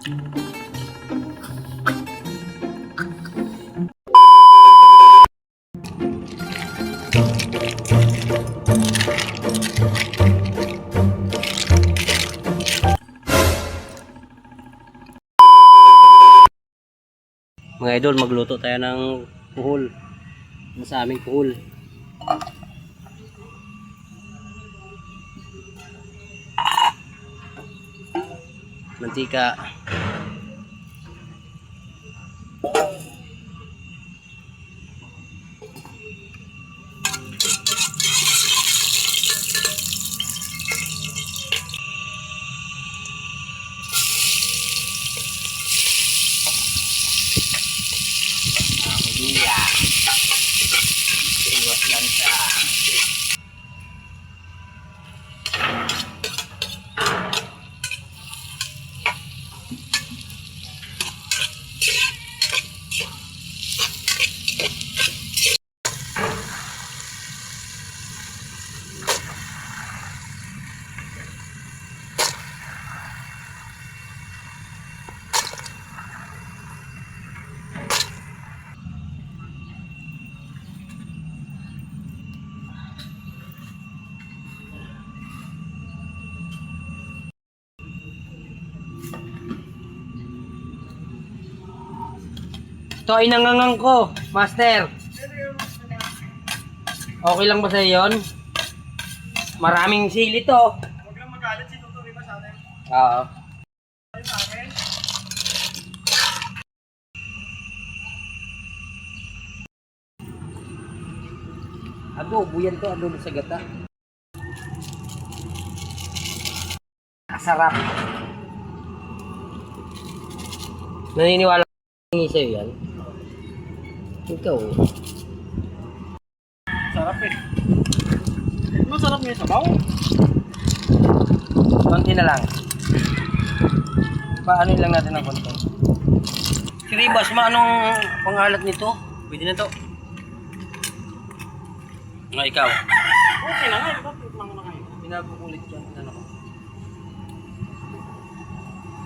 Mga idol, magluto tayo ng puhol. Sa aming puhol. Mantika. Iya. Iwas lang siya. Ito ay nangangang ko, master. Okay lang ba sa yon? Maraming sili to. Huwag lang magalit si Tutoy ba sa atin? Oo. Ay, sa akin? Adobo yan to, adobo sa gata. Sarap. Naniniwala ka sa'yo yan? Ikaw. Sarap eh. Masarap nga yung sabaw. Konti na lang. Paano lang natin ang konti? Si Ribas, anong pangalat nito? Pwede na to. Nga ikaw. Okay na nga, di ba? Tikman ko na kayo. Pinabukulit yan. Ano ko?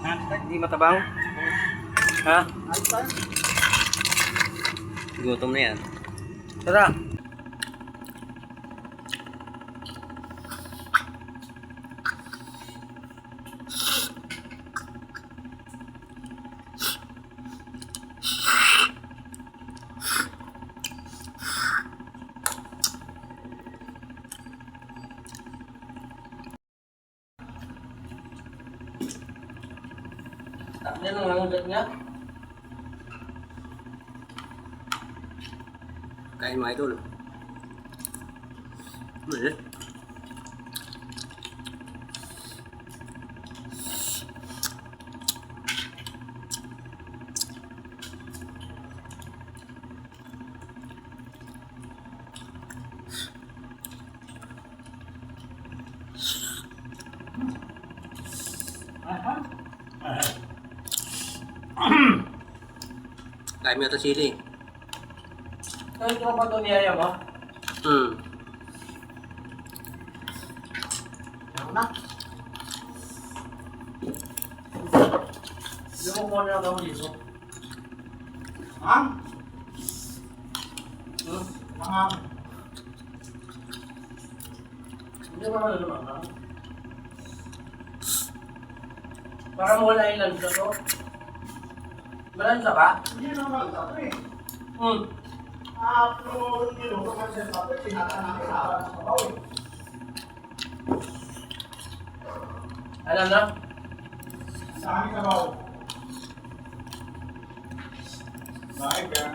Hashtag. Hindi matabang? Ha? Hashtag. Gutom na yan. Tara. Yan ang nangulat niya. Kain mga idol. Ano Kain mo ito sili. Ano ito ba ito niyaya mo? Ano na? Hindi mo kung ano na gawin dito. Ha? Ha? Hindi ba malalaman ka? Para mo wala yung lansa to. Malansa ka? Hindi naman lansa to eh. Pero niluto ko sa sabi, sinata namin sa sabaw eh. Alam na? Sa aming sabaw. Bakit ka?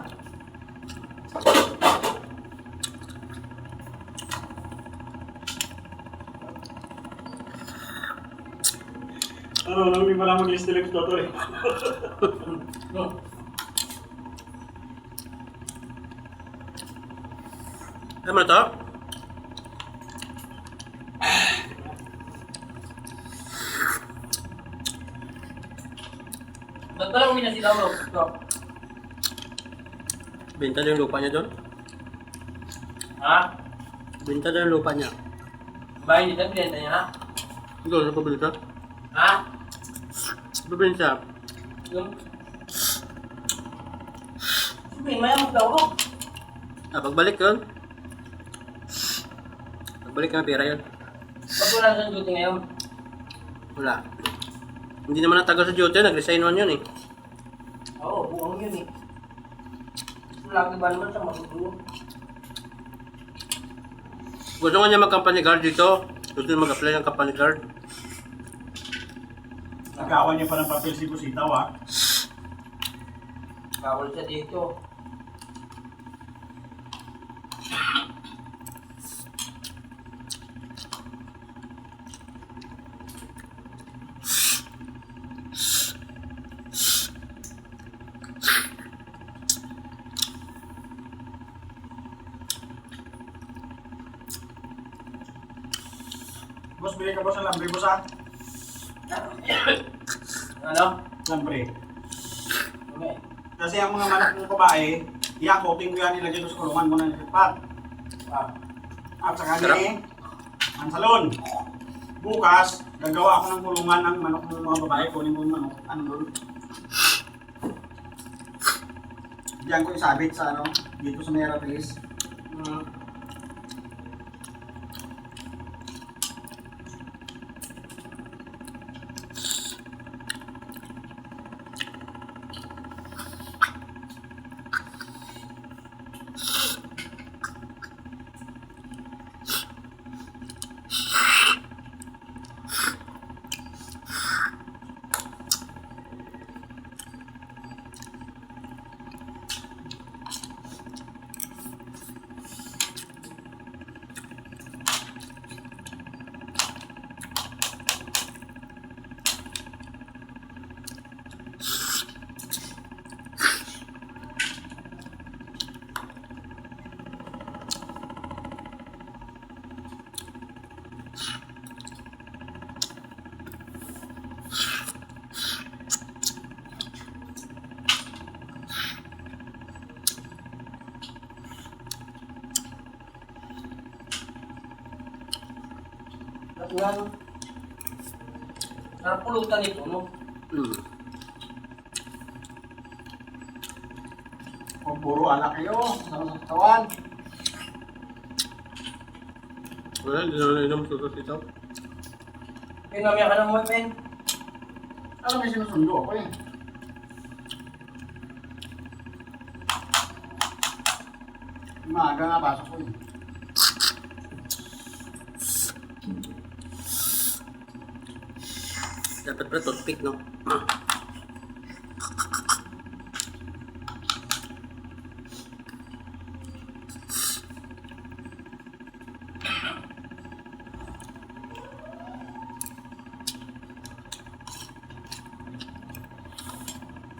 Ano, hindi pa lang mag-list nila ito to eh. Ano mo ito? Ba't ba lang minasilaw ito? Benta na yung lupa niya doon? Ha? Benta na yung lupa niya. Bahay dito, binenta niya ha? Doon, ano pa benta? Ha? Ano benta? Sabihin, maya magdawro. Pagbalik yun. Pagbalik na pera yun. Ba't wala sa duty ngayon? Wala. Hindi naman natagal sa duty, nag-resign man yun eh. Oo, buong yun eh. Lagi ba naman siya matutulog? Gusto nga niya mag-company guard dito. Gusto niya mag-apply ng company guard. Nagawa niya pa ng papel si Busitaw ah. Bawal siya dito. Boss, bili ka boss ng lambre boss ah. Ano? Lambre. Okay. Kasi ang mga manok ng babae, i-coating ko yan nilagay doon sa kulungan mo na nilipad. Ah. At sa kanya eh, ang salon. Bukas, gagawa ako ng kulungan ng manok ng mga babae. Kunin ko yung manok. Ano doon? Diyan ko isabit sa ano, dito sa Mera Place. At nga, no? Sarap pulutan ito, no? Hmm. O puro alak kayo, sa katawan. Wala, hindi naman nainom sa Busitaw. Pinamaya ka ng mo, Ben. Ano may sinusundo ako eh. Maaga nga pasok ko eh. Dapat pala toothpick, no?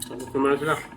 Sabot naman na sila.